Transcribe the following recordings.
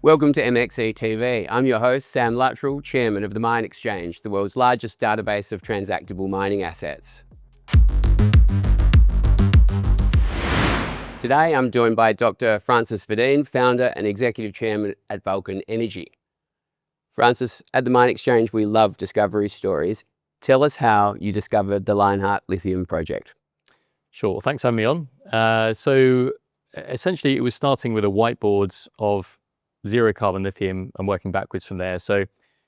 Welcome to MXE TV. I'm your host, Sam Luttrell, Chairman of the Minexchange, the world's largest database of transactable mining assets. Today, I'm joined by Dr. Francis Wedin, Founder and Executive Chairman at Vulcan Energy. Francis, at the Minexchange, we love discovery stories. Tell us how you discovered the Lionheart lithium project. Sure, thanks for having me on. So essentially, it was starting with a whiteboard of zero carbon lithium and working backwards from there. So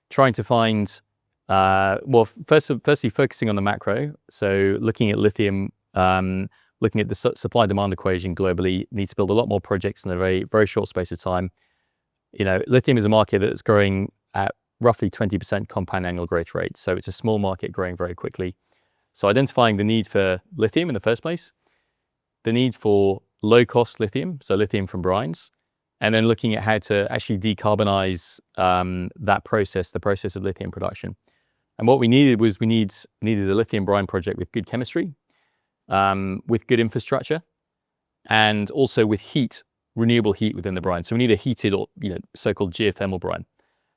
trying to find, firstly focusing on the macro. So looking at lithium, looking at the supply demand equation globally, need to build a lot more projects in a very, very short space of time. You know, lithium is a market that's growing at roughly 20% compound annual growth rate. So it's a small market growing very quickly. So identifying the need for lithium in the first place, the need for low cost lithium, so lithium from brines, and then looking at how to actually decarbonize that process, the process of lithium production. And what we needed was we needed a lithium brine project with good chemistry, with good infrastructure, and also with heat, renewable heat within the brine. So we need a heated, or so-called geothermal brine.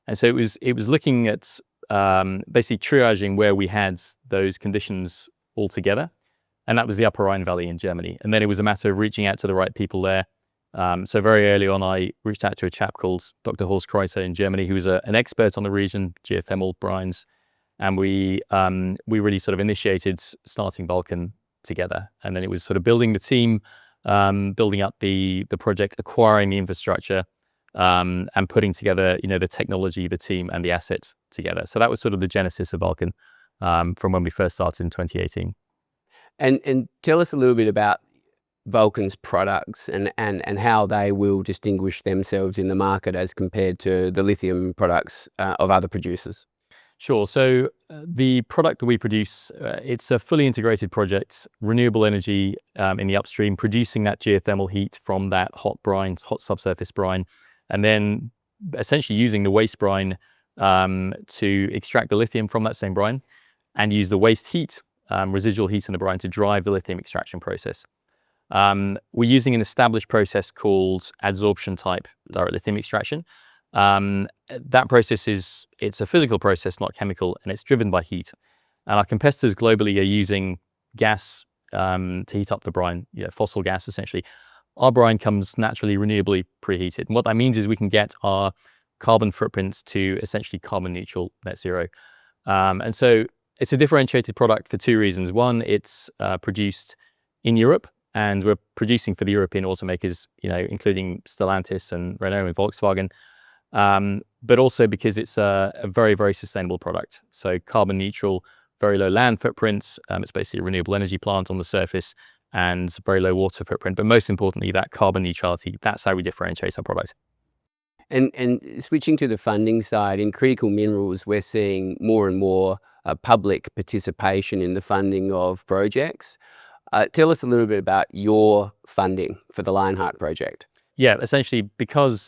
And so it was looking at basically triaging where we had those conditions all together, and that was the Upper Rhine Valley in Germany. And then it was a matter of reaching out to the right people there. So very early on, I reached out to a chap called Dr. Horst Kreiser in Germany, who was an expert on the region, geothermal brines, and we really sort of initiated starting Vulcan together. And then it was sort of building the team, building up the project, acquiring the infrastructure, and putting together the technology, the team, and the assets together. So that was sort of the genesis of Vulcan from when we first started in 2018. And tell us a little bit about Vulcan's products and how they will distinguish themselves in the market as compared to the lithium products of other producers. Sure. So the product that we produce, it's a fully integrated project, renewable energy in the upstream, producing that geothermal heat from that hot brine, hot subsurface brine, and then essentially using the waste brine to extract the lithium from that same brine and use the waste heat, residual heat in the brine to drive the lithium extraction process. We're using an established process called adsorption type direct lithium extraction. That process it's a physical process, not chemical, and it's driven by heat. And our competitors globally are using gas to heat up the brine, fossil gas essentially. Our brine comes naturally renewably preheated. And what that means is we can get our carbon footprints to essentially carbon neutral, net zero. And so it's a differentiated product for two reasons. One, it's produced in Europe, and we're producing for the European automakers, including Stellantis and Renault and Volkswagen, but also because it's a very, very sustainable product. So carbon neutral, very low land footprints. It's basically a renewable energy plant on the surface and very low water footprint. But most importantly, that carbon neutrality, that's how we differentiate our product. And switching to the funding side, in critical minerals, we're seeing more and more public participation in the funding of projects. Tell us a little bit about your funding for the Lionheart project. Yeah, essentially because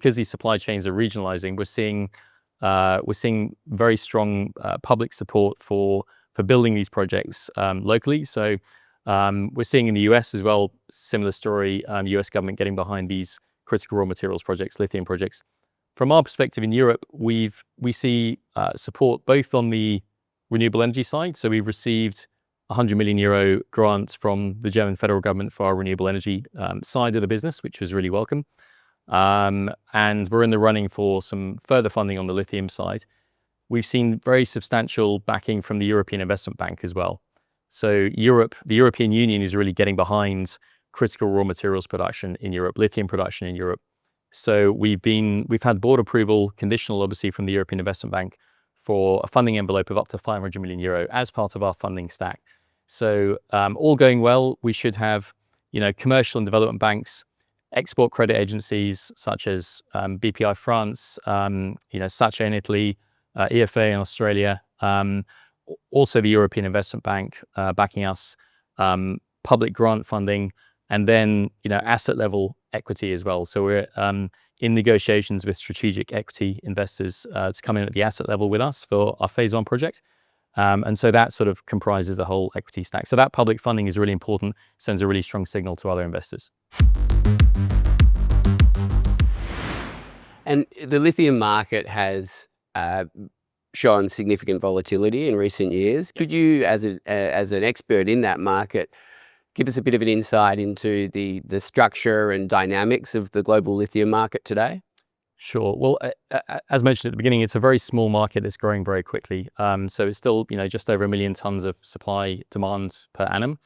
these supply chains are regionalizing, we're seeing very strong public support for building these projects locally. So we're seeing in the US as well, similar story, US government getting behind these critical raw materials projects, lithium projects. From our perspective in Europe, we see support both on the renewable energy side. So we've received €100 million grant from the German federal government for our renewable energy side of the business, which was really welcome. And we're in the running for some further funding on the lithium side. We've seen very substantial backing from the European Investment Bank as well. So the European Union is really getting behind critical raw materials production in Europe, lithium production in Europe. So we've had board approval, conditional obviously, from the European Investment Bank for a funding envelope of up to €500 million as part of our funding stack. So all going well, we should have commercial and development banks, export credit agencies such as BPI France, SACE in Italy, EFA in Australia, also the European Investment Bank backing us, public grant funding, and then asset level equity as well. So we're in negotiations with strategic equity investors to come in at the asset level with us for our phase 1 project. And so that sort of comprises the whole equity stack. So that public funding is really important, sends a really strong signal to other investors. And the lithium market has shown significant volatility in recent years. Could you, as an expert in that market, give us a bit of an insight into the structure and dynamics of the global lithium market today? Sure. Well, as mentioned at the beginning, it's a very small market that's growing very quickly. So it's still, just over 1 million tons of supply demand per annum,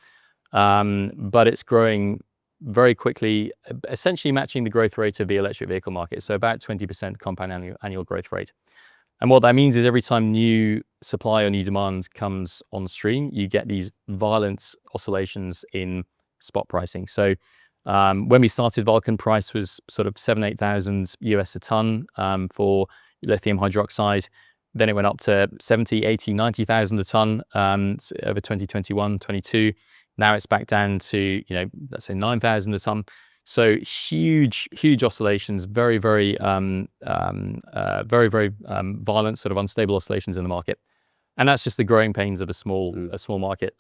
but it's growing very quickly, essentially matching the growth rate of the electric vehicle market. So about 20% compound annual growth rate. And what that means is every time new supply or new demand comes on stream, you get these violent oscillations in spot pricing. So when we started, Vulcan price was sort of $7,000-8,000 a ton for lithium hydroxide. Then it went up to 70, 80, 90,000 a ton over 2021, 22. Now it's back down to, let's say 9,000 a ton. So huge oscillations, very violent, sort of unstable oscillations in the market. And that's just the growing pains of a small market.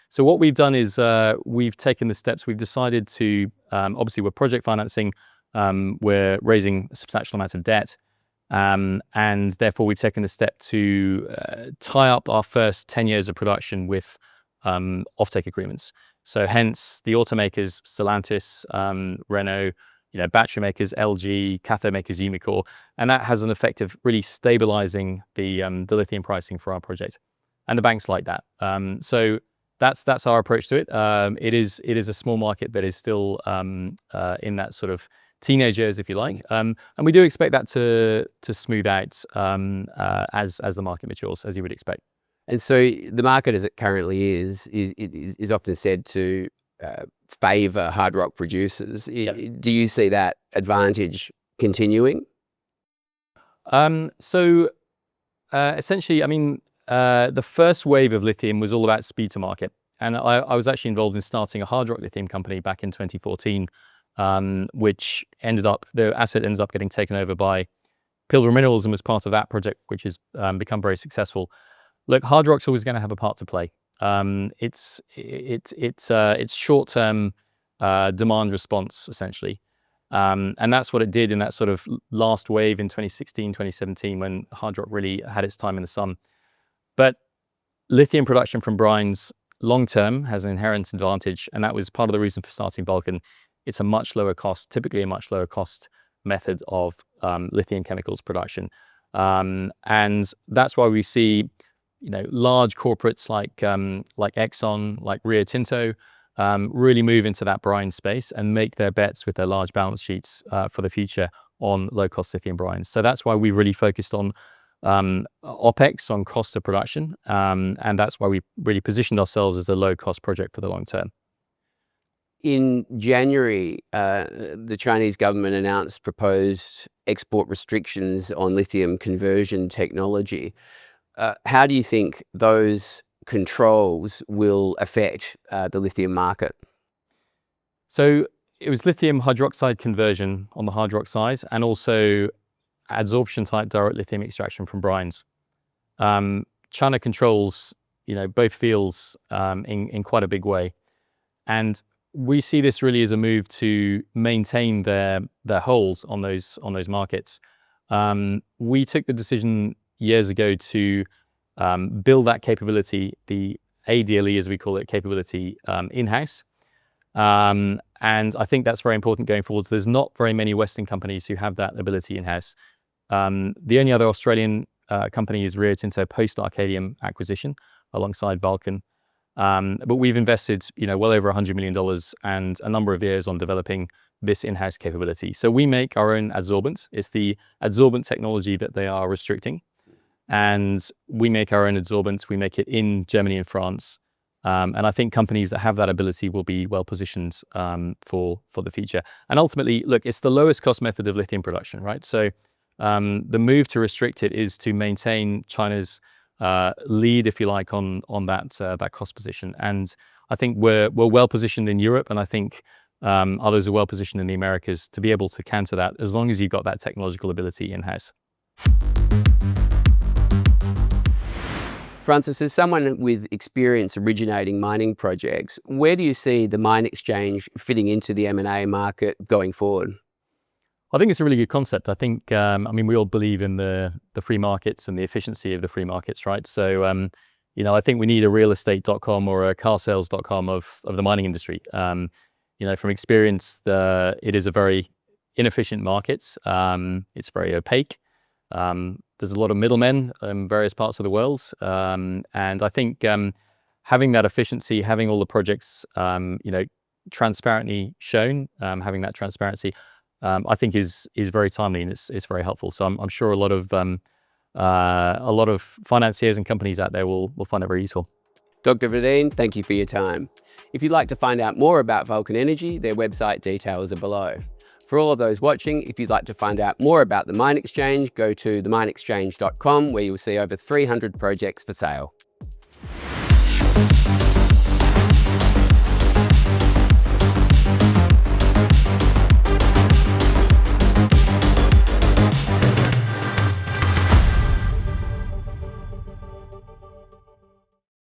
So what we've done is we've taken the steps. We've decided to, obviously we're project financing, we're raising a substantial amount of debt, and therefore we've taken the step to tie up our first 10 years of production with offtake agreements. So hence the automakers, Stellantis, Renault, battery makers, LG, cathode makers, Umicore, and that has an effect of really stabilizing the lithium pricing for our project. And the banks like that. So that's our approach to it. It is a small market that is still in that sort of teenage years, if you like. And we do expect that to smooth out as the market matures, as you would expect. And so the market as it currently is often said to favour hard rock producers. Yep. Do you see that advantage continuing? Essentially, the first wave of lithium was all about speed to market. And I was actually involved in starting a hard rock lithium company back in 2014, which the asset ended up getting taken over by Pilbara Minerals and was part of that project, which has become very successful. Look, hard rock's always going to have a part to play. It's short-term demand response, essentially. And that's what it did in that sort of last wave in 2016, 2017, when hard rock really had its time in the sun. But lithium production from brines long-term has an inherent advantage, and that was part of the reason for starting Vulcan. It's a much lower cost, typically a much lower cost method of lithium chemicals production. And that's why we see large corporates like Exxon, like Rio Tinto, really move into that brine space and make their bets with their large balance sheets for the future on low-cost lithium brines. So that's why we've really focused on OPEX, on cost of production, and that's why we really positioned ourselves as a low-cost project for the long term. In January, the Chinese government announced proposed export restrictions on lithium conversion technology. How do you think those controls will affect the lithium market? So it was lithium hydroxide conversion on the hard rock side, and also adsorption type direct lithium extraction from brines. China controls, both fields in quite a big way, and we see this really as a move to maintain their holds on those markets. We took the decision years ago to build that capability, the ADLE as we call it, capability in-house. And I think that's very important going forward. So there's not very many Western companies who have that ability in-house. The only other Australian company is Rio Tinto post-Arcadium acquisition alongside Vulcan. But we've invested well over $100 million and a number of years on developing this in-house capability. So we make our own adsorbent. It's the adsorbent technology that they are restricting. And we make our own adsorbents. We make it in Germany and France. And I think companies that have that ability will be well positioned for the future. And ultimately, look, it's the lowest cost method of lithium production, right? So the move to restrict it is to maintain China's lead, if you like, on that cost position. And I think we're well positioned in Europe, and I think others are well positioned in the Americas to be able to counter that as long as you've got that technological ability in-house. Francis, as someone with experience originating mining projects, where do you see the Minexchange fitting into the M&A market going forward? I think it's a really good concept. I think, I mean, we all believe in the free markets and the efficiency of the free markets, right? So, I think we need a realestate.com or a carsales.com of the mining industry. From experience, it is a very inefficient market. It's very opaque. There's a lot of middlemen in various parts of the world. And I think having that efficiency, having all the projects, transparently shown, having that transparency, I think is very timely, and it's very helpful. So I'm sure a lot of financiers and companies out there will find it very useful. Dr. Wedin, thank you for your time. If you'd like to find out more about Vulcan Energy, their website details are below. For all of those watching, if you'd like to find out more about the Minexchange, go to theminexchange.com, where you'll see over 300 projects for sale.